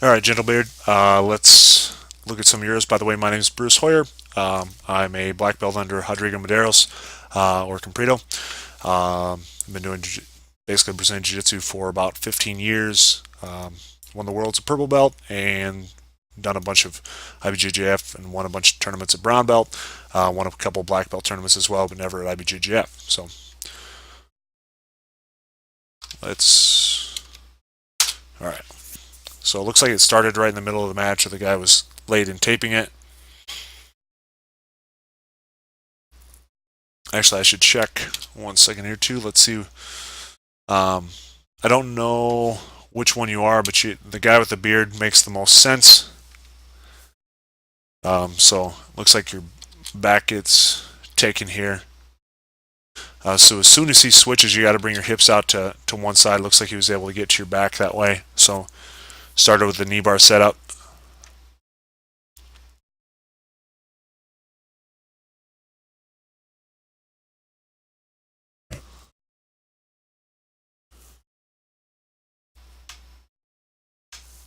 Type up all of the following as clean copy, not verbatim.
All right, Gentlebeard. Let's look at some of yours. By the way, my name is Bruce Hoyer. I'm a black belt under Rodrigo Medeiros or Comprito. I've been doing basically Brazilian Jiu-Jitsu for about 15 years. Won the world's a purple belt and done a bunch of IBJJF and won a bunch of tournaments at brown belt. Won a couple black belt tournaments as well, but never at IBJJF. So let's. All right. So it looks like it started right in the middle of the match, or the guy was late in taping it. Actually, I should check 1 second here too. Let's see. I don't know which one you are, but the guy with the beard makes the most sense. So looks like your back gets taken here. So as soon as he switches, you got to bring your hips out to one side. Looks like he was able to get to your back that way. So started with the knee bar setup.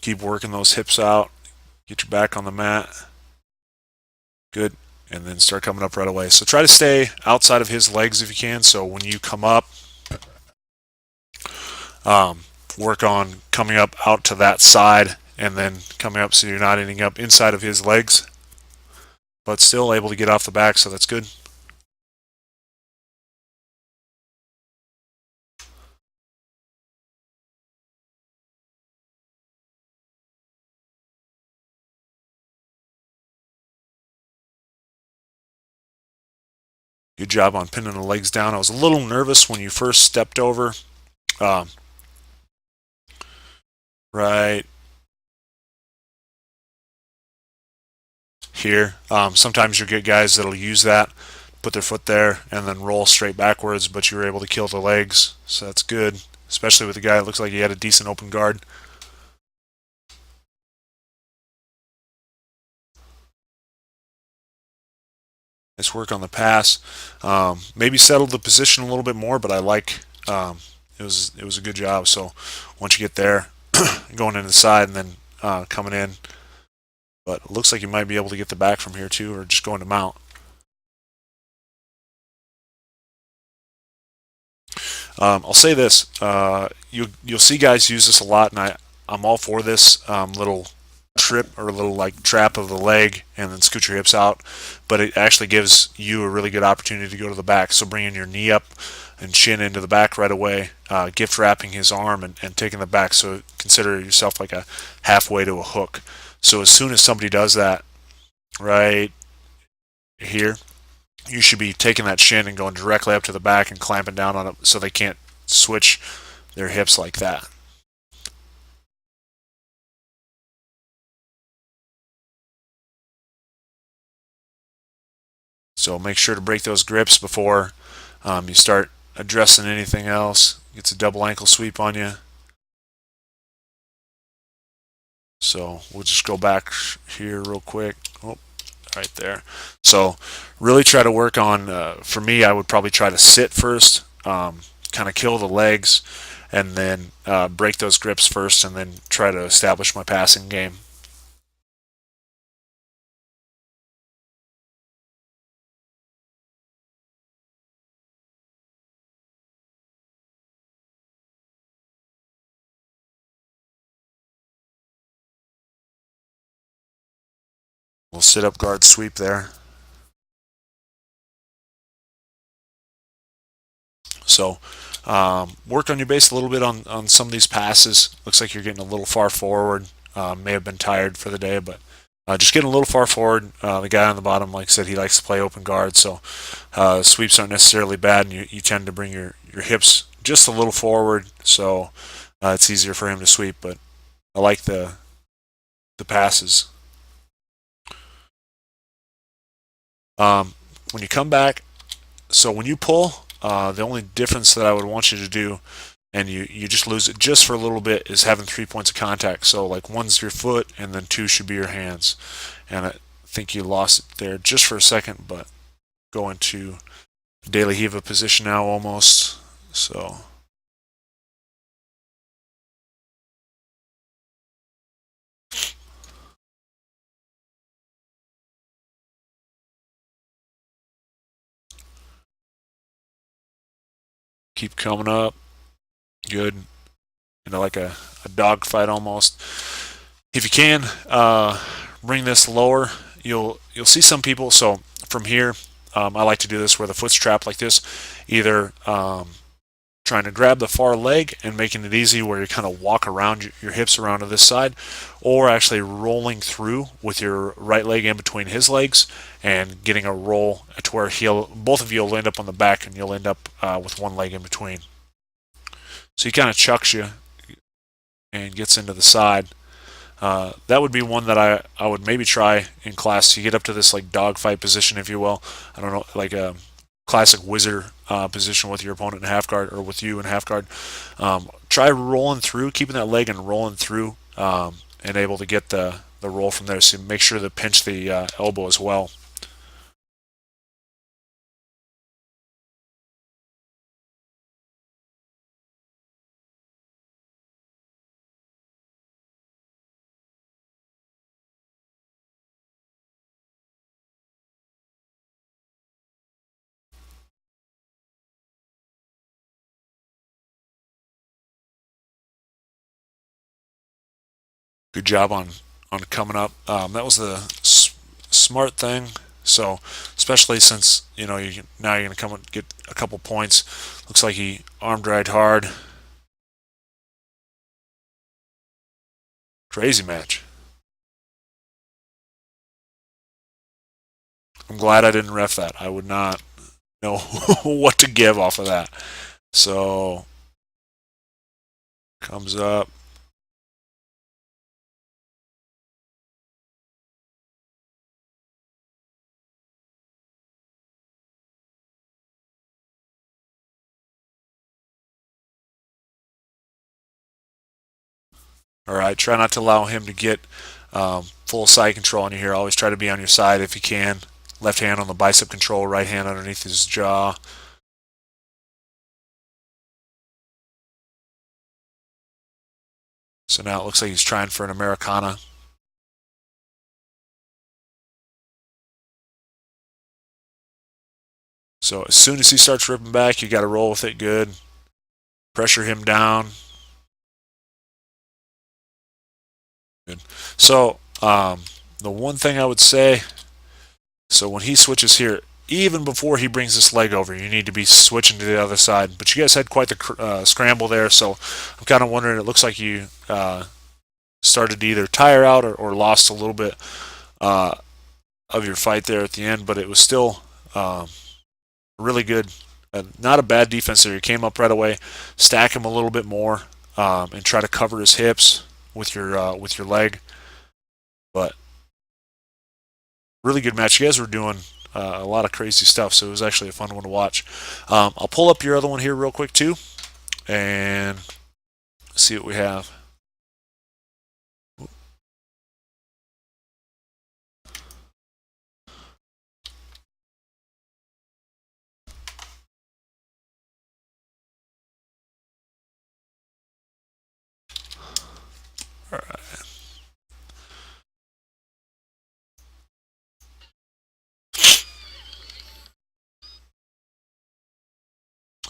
Keep working those hips out. Get your back on the mat. Good. And then start coming up right away. So try to stay outside of his legs if you can. So when you come up, um, work on coming up out to that side and then coming up so you're not ending up inside of his legs, but still able to get off the back, so that's good. Good job on pinning the legs down. I was a little nervous when you first stepped over. Um, right here. Sometimes you'll get guys that'll use that, put their foot there, and then roll straight backwards, but you were able to kill the legs, so that's good, especially with a guy that looks like he had a decent open guard. Nice work on the pass. Maybe settled the position a little bit more, but I like it was a good job. So once you get there, going in the side and then coming in, but it looks like you might be able to get the back from here too, or just going to mount. I'll say this: you'll see guys use this a lot, and I'm all for this little trip or a little like trap of the leg and then scoot your hips out, but it actually gives you a really good opportunity to go to the back. So bringing your knee up and chin into the back right away, gift wrapping his arm and taking the back. So consider yourself like a halfway to a hook. So as soon as somebody does that right here, you should be taking that shin and going directly up to the back and clamping down on it so they can't switch their hips like that. So make sure to break those grips before you start addressing anything else. Gets a double ankle sweep on you. So we'll just go back here real quick. Oh, right there. So really try to work on, for me, I would probably try to sit first, kind of kill the legs, and then break those grips first, and then try to establish my passing game. We'll sit up guard sweep there. So work on your base a little bit on some of these passes. Looks like you're getting a little far forward. May have been tired for the day, but just getting a little far forward. The guy on the bottom, like I said, he likes to play open guard, so sweeps aren't necessarily bad, and you tend to bring your hips just a little forward, so it's easier for him to sweep. But I like the passes. When you come back, so when you pull, the only difference that I would want you to do, and you just lose it just for a little bit, is having 3 points of contact. So like one's your foot, and then two should be your hands. And I think you lost it there just for a second, but go into De La Hiva position now almost. So Keep coming up. Good. Like a dog fight almost. If you can, bring this lower. You'll see some people. So from here, I like to do this where the foot's trapped like this, either trying to grab the far leg and making it easy where you kind of walk around your hips around to this side, or actually rolling through with your right leg in between his legs and getting a roll to where both of you will end up on the back and you'll end up with one leg in between. So he kind of chucks you and gets into the side. That would be one that I would maybe try in class. You get up to this like dogfight position, if you will. I don't know, like a classic wizard position with your opponent in half guard or with you in half guard. Try rolling through, keeping that leg and rolling through, and able to get the roll from there. So make sure to pinch the elbow as well. Good job on coming up. That was the smart thing. So especially since now you're going to come and get a couple points. Looks like he armed right hard. Crazy match. I'm glad I didn't ref that. I would not know what to give off of that. So comes up. All right, try not to allow him to get full side control on you here. Always try to be on your side if you can. Left hand on the bicep control, right hand underneath his jaw. So now it looks like he's trying for an Americana. So as soon as he starts ripping back, you got to roll with it good. Pressure him down. Good. So the one thing I would say, so when he switches here, even before he brings this leg over, you need to be switching to the other side. But you guys had quite the scramble there, so I'm kind of wondering, it looks like you started to either tire out or lost a little bit of your fight there at the end, but it was still really good. Not a bad defense there. You came up right away, stack him a little bit more, and try to cover his hips with your leg. But really good match. You guys were doing a lot of crazy stuff, so it was actually a fun one to watch. I'll pull up your other one here real quick too, and see what we have. All right.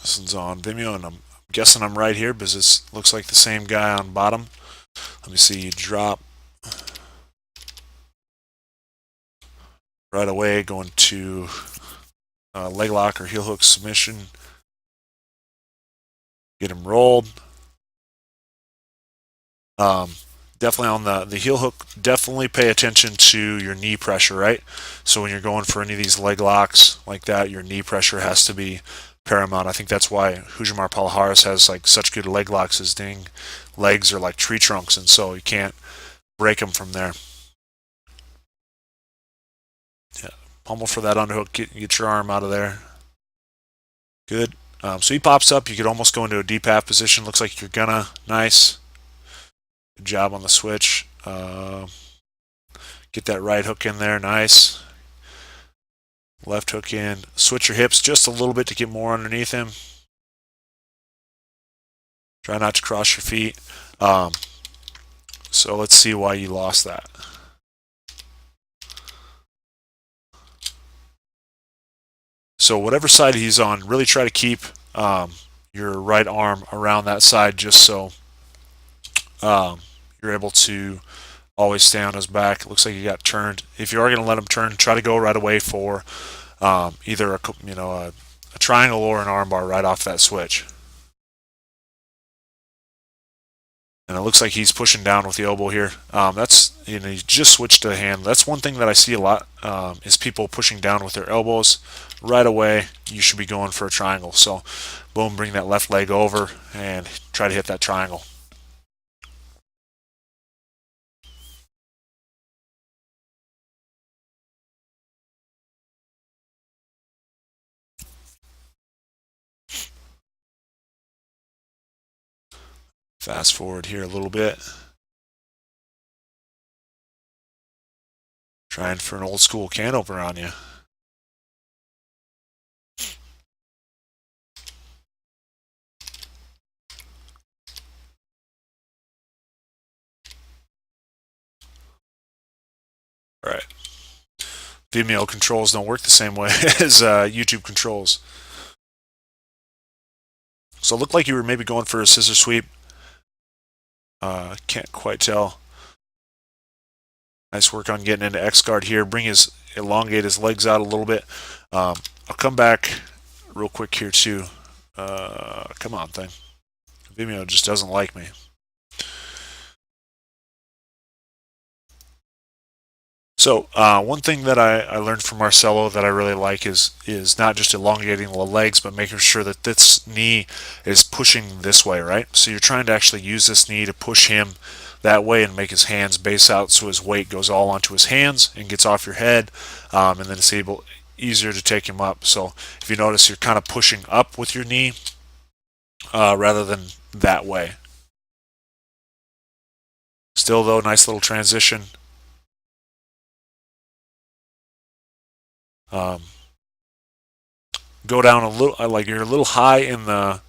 This one's on Vimeo, and I'm guessing I'm right here because this looks like the same guy on bottom. Let me see. You drop right away, going to leg lock or heel hook submission. Get him rolled. Definitely on the heel hook, definitely pay attention to your knee pressure, right? So when you're going for any of these leg locks like that, your knee pressure has to be paramount. I think that's why Hujimar Palhares has like such good leg locks. His legs are like tree trunks, and so you can't break them from there. Yeah, pummel for that underhook. Get your arm out of there. Good. So he pops up. You could almost go into a deep half position. Looks like you're gonna. Nice. Good job on the switch. Get that right hook in there. Nice. Left hook in. Switch your hips just a little bit to get more underneath him. Try not to cross your feet. So let's see why you lost that. So whatever side he's on, really try to keep your right arm around that side just so you're able to always stay on his back. It looks like he got turned. If you are going to let him turn, try to go right away for either a triangle or an armbar right off that switch. And it looks like he's pushing down with the elbow here. That's he just switched to the hand. That's one thing that I see a lot is people pushing down with their elbows. Right away, you should be going for a triangle. So, boom, bring that left leg over and try to hit that triangle. Fast forward here a little bit. Trying for an old school can opener on you. All right. Vimeo controls don't work the same way as YouTube controls. So it looked like you were maybe going for a scissor sweep. Can't quite tell. Nice work on getting into X guard here. Elongate his legs out a little bit. I'll come back real quick here too. Come on, thing. Vimeo just doesn't like me. So one thing that I learned from Marcelo that I really like is not just elongating the legs, but making sure that this knee is pushing this way, right? So you're trying to actually use this knee to push him that way and make his hands base out so his weight goes all onto his hands and gets off your head, and then it's easier to take him up. So if you notice, you're kind of pushing up with your knee rather than that way. Still though, nice little transition. Go down a little, like you're a little high in the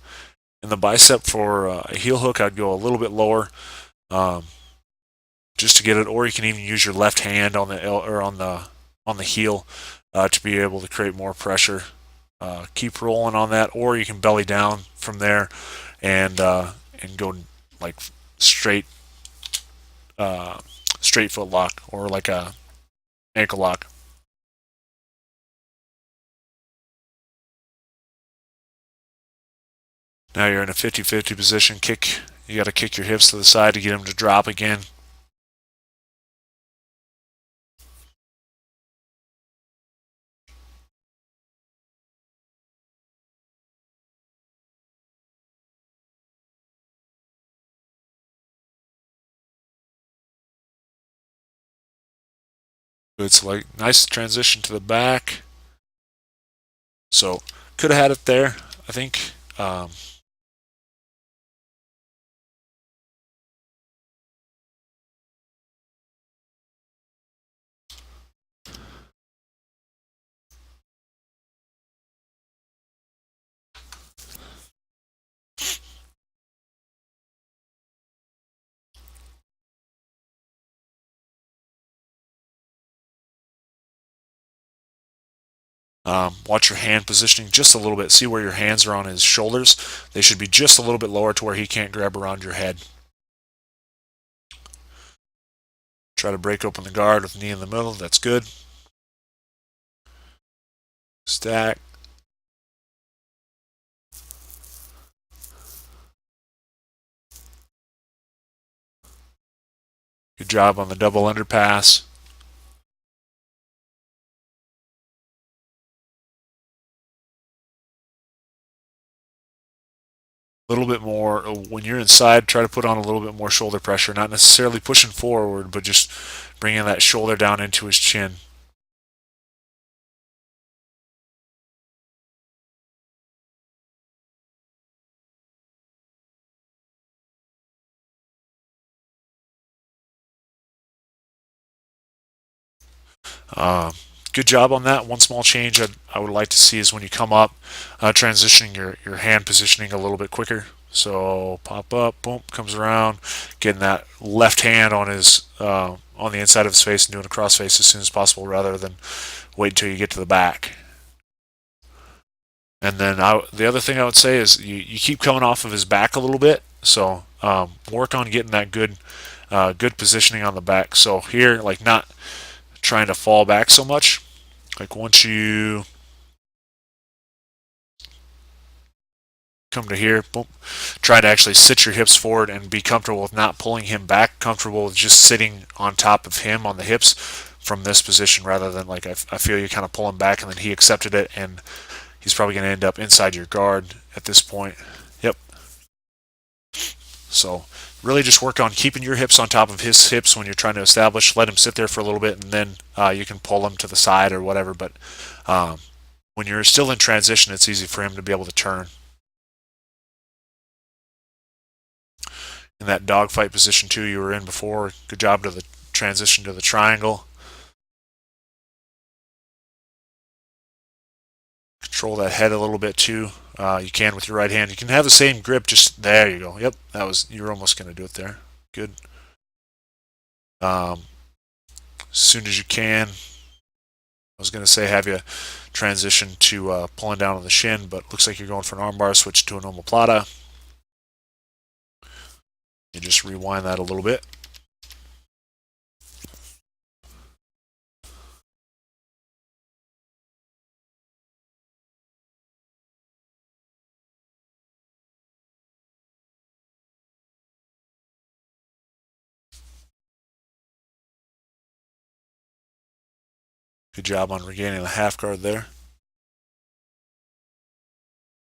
bicep for a heel hook. I'd go a little bit lower, just to get it. Or you can even use your left hand on the heel to be able to create more pressure. Keep rolling on that, or you can belly down from there and go like straight foot lock or like a ankle lock. Now you're in a 50-50 position. You got to kick your hips to the side to get him to drop again. It's like nice transition to the back. So could have had it there, I think. Watch your hand positioning just a little bit. See where your hands are on his shoulders. They should be just a little bit lower to where he can't grab around your head. Try to break open the guard with knee in the middle. That's good. Stack. Good job on the double underpass. A little bit more when you're inside. Try to put on a little bit more shoulder pressure, not necessarily pushing forward, but just bringing that shoulder down into his chin. Good job on that. One small change I would like to see is when you come up, transitioning your hand positioning a little bit quicker. So pop up, boom, comes around, getting that left hand on on the inside of his face and doing a crossface as soon as possible rather than wait until you get to the back. And then the other thing I would say is you keep coming off of his back a little bit, so work on getting that good positioning on the back. So here, like not trying to fall back so much. Like once you come to here, boom, try to actually sit your hips forward and be comfortable with not pulling him back, comfortable with just sitting on top of him on the hips from this position rather than like I feel you kind of pull him back and then he accepted it and he's probably going to end up inside your guard at this point. Yep. So really just work on keeping your hips on top of his hips when you're trying to establish. Let him sit there for a little bit and then you can pull him to the side or whatever. But when you're still in transition, it's easy for him to be able to turn. In that dogfight position too you were in before. Good job to the transition to the triangle. Control that head a little bit too. You can with your right hand. You can have the same grip. Just there you go. Yep, that was you're almost going to do it there. Good. As soon as you can. I was going to say have you transition to pulling down on the shin, but looks like you're going for an armbar. Switch to an omoplata. You just rewind that a little bit. Good job on regaining the half guard there.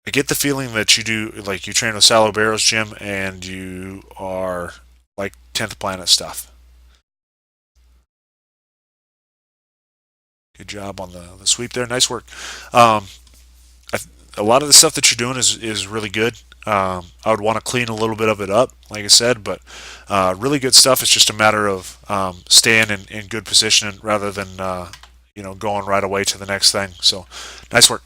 I get the feeling that you do, like you train with Salo Barrows Gym and you are like 10th Planet stuff. Good job on the sweep there. Nice work. A lot of the stuff that you're doing is really good. I would want to clean a little bit of it up, like I said, but really good stuff. It's just a matter of staying in good position rather than going right away to the next thing. So nice work.